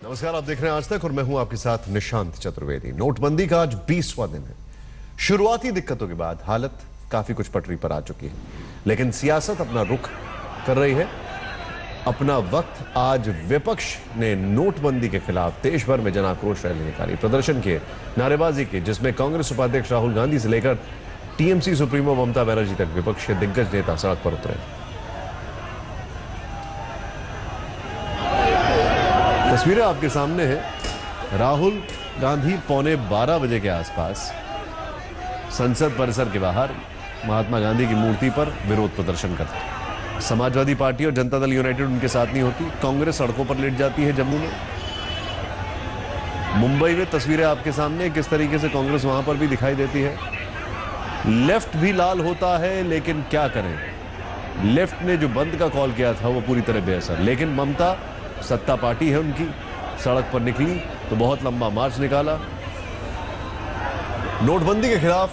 नमस्कार, आप देख रहे हैं आज तक और मैं हूं आपके साथ निशांत चतुर्वेदी। नोटबंदी का आज 20वां दिन है। शुरुआती दिक्कतों के बाद हालत काफी कुछ पटरी पर आ चुकी है, लेकिन सियासत अपना रुख कर रही है। अपना वक्त आज विपक्ष ने नोटबंदी के खिलाफ देश भर में जन आक्रोश रैली निकाली, प्रदर्शन किए, नारेबाजी की, जिसमें कांग्रेस उपाध्यक्ष राहुल गांधी से लेकर टीएमसी सुप्रीमो ममता बनर्जी तक विपक्ष के दिग्गज नेता सड़क पर उतरे। तस्वीरें आपके सामने हैं। राहुल गांधी 11:15 बजे के आसपास संसद परिसर के बाहर महात्मा गांधी की मूर्ति पर विरोध प्रदर्शन करते हैं। समाजवादी पार्टी और जनता दल यूनाइटेड उनके साथ नहीं होती। कांग्रेस सड़कों पर लेट जाती है। जम्मू में, मुंबई में तस्वीरें आपके सामने, किस तरीके से कांग्रेस वहां पर भी दिखाई देती है। लेफ्ट भी लाल होता है, लेकिन क्या करें, लेफ्ट ने जो बंद का कॉल किया था वो पूरी तरह बेअसर। लेकिन ममता, सत्ता पार्टी है उनकी, सड़क पर निकली तो बहुत लंबा मार्च निकाला। नोटबंदी के खिलाफ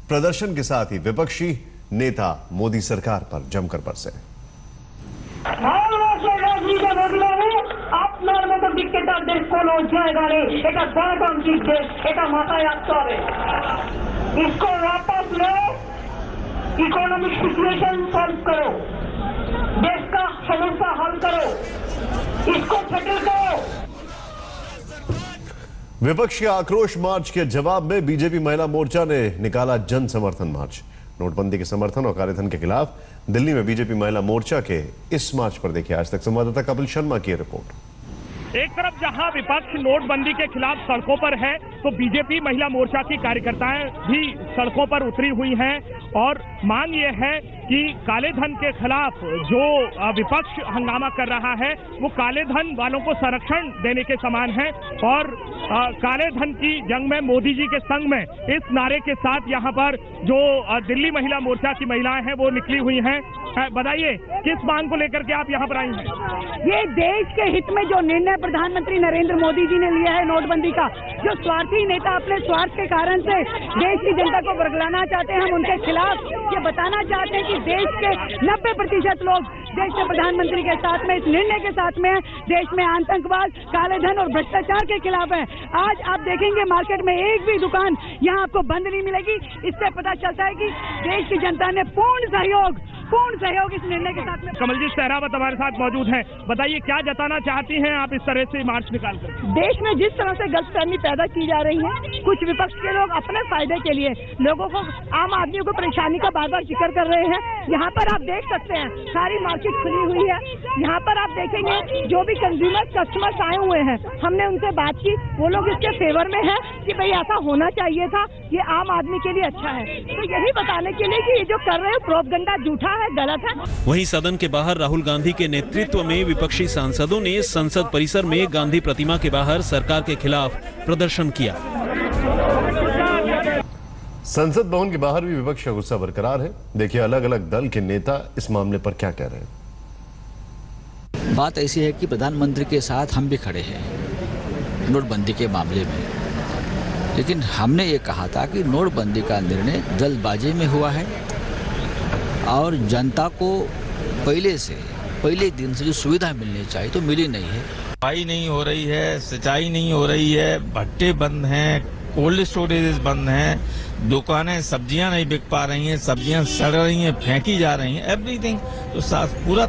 प्रदर्शन के साथ ही विपक्षी नेता मोदी सरकार पर जमकर बरसे। আপনার মতো ডিক্টেটরদের কোনো জায়গা নেই। এটা গণতান্ত্রিক দেশ, এটা মাথায় রাখতে হবে। इसको वापस लो, इकोनॉमिक सिचुएशन सॉल्व करो, देश का समस्या हल करो, इसको सेटल करो। विपक्ष के आक्रोश मार्च के जवाब में बीजेपी महिला मोर्चा ने निकाला जन समर्थन मार्च। नोटबंदी के समर्थन और कालेधन के खिलाफ दिल्ली में बीजेपी महिला मोर्चा के इस मार्च पर देखिए आज तक संवाददाता कपिल शर्मा की रिपोर्ट। एक तरफ जहां विपक्ष नोटबंदी के खिलाफ सड़कों पर है, तो बीजेपी महिला मोर्चा की कार्यकर्ताएं भी सड़कों पर उतरी हुई हैं और मांग ये है कि काले धन के खिलाफ जो विपक्ष हंगामा कर रहा है वो काले धन वालों को संरक्षण देने के समान है। और काले धन की जंग में मोदी जी के संग में इस नारे के साथ यहाँ पर जो दिल्ली महिला मोर्चा की महिलाएं हैं वो निकली हुई हैं। बताइए, किस मांग को लेकर के आप यहाँ पर आई हैं? ये देश के हित में जो निर्णय प्रधानमंत्री नरेंद्र मोदी जी ने लिया है नोटबंदी का, जो स्वार्थी नेता अपने स्वार्थ के कारण से देश की जनता को बरगलाना चाहते हैं, हम उनके खिलाफ ये बताना चाहते हैं कि देश के 90% लोग देश के प्रधानमंत्री के साथ में, इस निर्णय के साथ में, देश में आतंकवाद, काले धन और भ्रष्टाचार के खिलाफ है। आज आप देखेंगे मार्केट में एक भी दुकान यहाँ आपको बंद नहीं मिलेगी। इससे पता चलता है कि देश की जनता ने पूर्ण सहयोग इस निर्णय के साथ में। कमलजीत सहरावत हमारे साथ मौजूद हैं। बताइए, क्या जताना चाहती हैं आप इस तरह से मार्च निकालकर? देश में जिस तरह से गलतफहमी पैदा की जा रही है, कुछ विपक्ष के लोग अपने फायदे के लिए लोगों को, आम आदमियों को परेशानी का बार बार जिक्र कर रहे हैं। यहाँ पर आप देख सकते हैं सारी मार्केट खुली हुई है। यहाँ पर आप देखेंगे जो भी कस्टमर्स आए हुए हैं, हमने उनसे बात की, वो लोग इसके फेवर में है कि भाई ऐसा होना चाहिए था, ये आम आदमी के लिए अच्छा है। तो यही बताने के लिए कि ये जो कर रहे हैं प्रोपगंडा झूठा है, गलत है। वहीं सदन के बाहर राहुल गांधी के नेतृत्व में विपक्षी सांसदों ने संसद परिसर में गांधी प्रतिमा के बाहर सरकार के खिलाफ प्रदर्शन किया। संसद भवन के बाहर भी विपक्ष का गुस्सा बरकरार है। देखिए अलग अलग दल के नेता इस मामले पर क्या कह रहे हैं। बात ऐसी है कि प्रधानमंत्री के साथ हम भी खड़े हैं नोटबंदी के मामले में, लेकिन हमने ये कहा था कि नोटबंदी का निर्णय जल्दबाजी में हुआ है और जनता को पहले दिन से जो सुविधा मिलनी चाहिए तो मिली नहीं है। सफाई नहीं हो रही है, सिंचाई नहीं हो रही है, भट्टे बंद हैं, कोल्ड स्टोरेज बंद हैं, दुकानें, सब्जियां नहीं बिक पा रही हैं, सब्जियां सड़ रही हैं, फेंकी जा रही हैं, एवरीथिंग। तो पूरा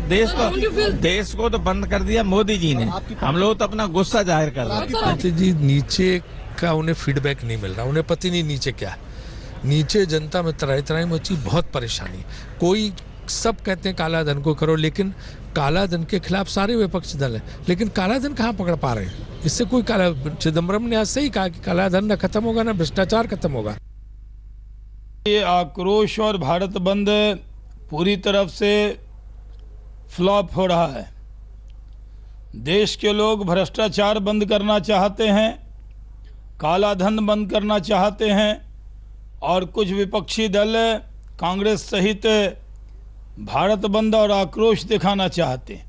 देश को तो बंद कर दिया मोदी जी ने। हम लोग तो अपना गुस्सा जाहिर कर रहे हैं। जी नीचे का उन्हें फीडबैक नहीं मिल रहा, उन्हें पता नहीं नीचे क्या, नीचे जनता में तराई मची बहुत परेशानी। कोई सब कहते हैं काला धन को करो, लेकिन काला धन के खिलाफ सारे विपक्षी दल हैं, लेकिन काला धन कहाँ पकड़ पा रहे हैं? इससे कोई चिदम्बरम ने आज सही कहा कि काला धन न खत्म होगा, न भ्रष्टाचार खत्म होगा। ये आक्रोश और भारत बंद पूरी तरफ से फ्लॉप हो रहा है। देश के लोग भ्रष्टाचार बंद करना चाहते हैं, काला धन बंद करना चाहते हैं और कुछ विपक्षी दल कांग्रेस सहित भारत बंद और आक्रोश दिखाना चाहते हैं।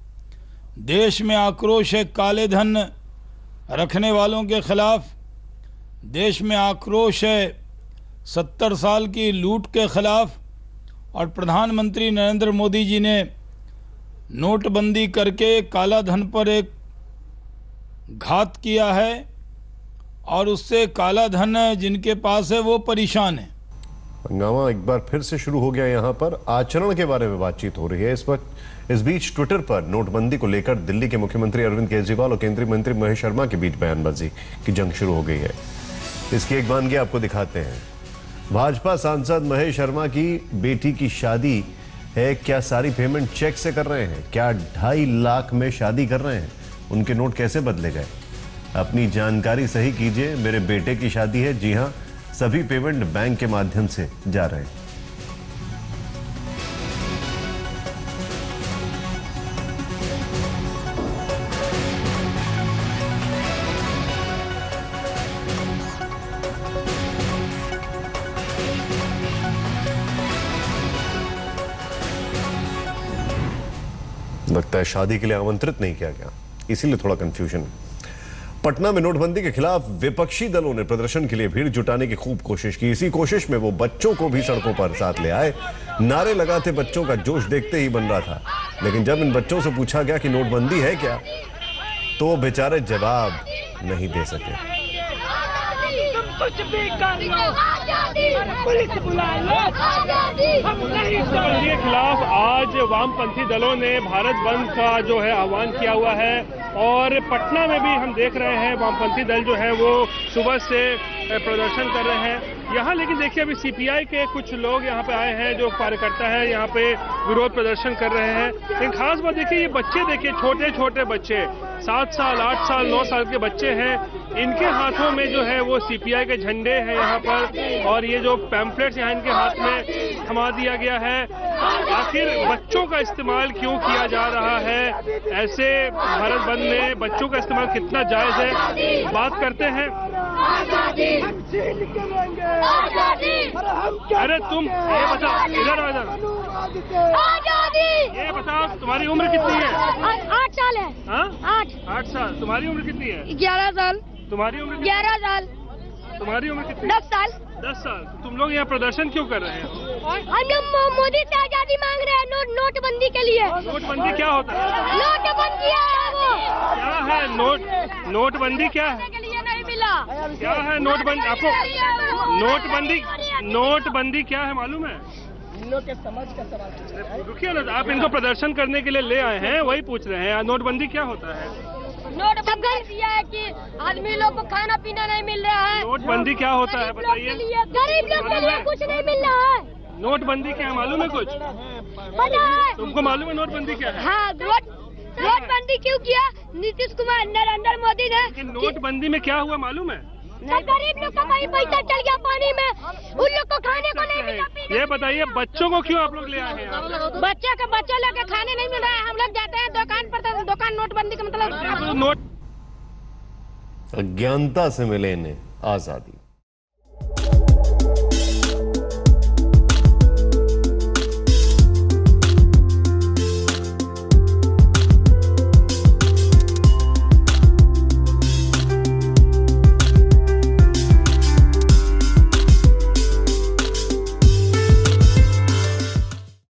देश में आक्रोश है काले धन रखने वालों के खिलाफ, देश में आक्रोश है 70 साल की लूट के खिलाफ, और प्रधानमंत्री नरेंद्र मोदी जी ने नोटबंदी करके काला धन पर एक घात किया है और उससे काला धन जिनके पास है वो परेशान है। हंगामा एक बार फिर से शुरू हो गया। यहां पर आचरण के बारे में बातचीत हो रही है इस वक्त। इस बीच ट्विटर पर नोटबंदी को लेकर दिल्ली के मुख्यमंत्री अरविंद केजरीवाल और केंद्रीय मंत्री महेश शर्मा के बीच बयानबाजी की जंग शुरू हो गई है। इसकी एक वानगी आपको दिखाते हैं। भाजपा सांसद महेश शर्मा की बेटी की शादी है, क्या सारी पेमेंट चेक से कर रहे हैं? क्या 2.5 लाख में शादी कर रहे हैं? उनके नोट कैसे बदले गए? अपनी जानकारी सही कीजिए, मेरे बेटे की शादी है। जी हां, सभी पेमेंट बैंक के माध्यम से जा रहे हैं। लगता है शादी के लिए आमंत्रित नहीं किया गया, इसीलिए थोड़ा कंफ्यूजन है। पटना में नोटबंदी के खिलाफ विपक्षी दलों ने प्रदर्शन के लिए भीड़ जुटाने की खूब कोशिश की। इसी कोशिश में वो बच्चों को भी सड़कों पर साथ ले आए। नारे लगाते बच्चों का जोश देखते ही बन रहा था। लेकिन जब इन बच्चों से पूछा गया कि नोटबंदी है क्या, तो वो बेचारे जवाब नहीं दे सके। कुछ भी कर लो, पुलिस बुला लो, हम नहीं नोटबंदी के खिलाफ आज वामपंथी दलों ने भारत बंद का जो है आह्वान किया हुआ है और पटना में भी हम देख रहे हैं वामपंथी दल जो है वो सुबह से प्रदर्शन कर रहे हैं यहाँ। लेकिन देखिए अभी सीपीआई के कुछ लोग यहाँ पे आए हैं, जो कार्यकर्ता है यहाँ पे विरोध प्रदर्शन कर रहे हैं। लेकिन खास बात देखिए, ये बच्चे देखिए, छोटे छोटे बच्चे, 7 साल 8 साल 9 साल के बच्चे हैं। इनके हाथों में जो है वो सीपीआई के झंडे हैं यहाँ पर, और ये जो पैम्फलेट्स यहाँ इनके हाथ में थमा दिया गया है। आखिर बच्चों का इस्तेमाल क्यों किया जा रहा है? ऐसे भारत बंद में बच्चों का इस्तेमाल कितना जायज है, बात करते हैं। अरे तुम ये बताओ, इधर आ जाओ, ये बताओ तुम्हारी उम्र कितनी है? 8 साल है। हाँ? 8 साल। तुम्हारी उम्र कितनी है? 11 साल। तुम्हारी उम्र 11 साल। तुम्हारी उम्र कितनी? 10 साल। 10 साल। तुम लोग यहाँ प्रदर्शन क्यों कर रहे हैं? हम लोग मोदी से आजादी मांग रहे हैं, नोटबंदी के लिए। नोटबंदी क्या होता है? नोटबंदी है वो। क्या है नोटबंदी क्या है? के लिए नहीं मिला। क्या है नोटबंदी? आपको नोटबंदी क्या है मालूम है? रुकिए ना, आप इनको प्रदर्शन करने के लिए ले आए हैं, वही पूछ रहे हैं नोटबंदी क्या होता है? नोटबंदी है कि आदमी लोग को खाना पीना नहीं मिल रहा है। नोटबंदी क्या होता है बताइए? गरीब लोग के लिए कुछ नहीं मिल रहा है। नोटबंदी क्या है मालूम है कुछ? पता है? तुमको मालूम है नोटबंदी क्या है? हाँ, नोटबंदी क्यों किया नीतीश कुमार नरेंद्र मोदी ने? लेकिन नोटबंदी में क्या हुआ मालूम है? गरीब लोग का कहीं पैसा चल गया पानी में, उन लोग को खाने को नहीं मिला। ये बताइए बच्चों को क्यों आप लोग ले आए हैं? बच्चे लोग के खाने नहीं मिल रहा है। हम लोग जाते हैं दुकान पर, तो दुकान नोटबंदी का मतलब नोट अज्ञानता से मिले इन्हें आजादी।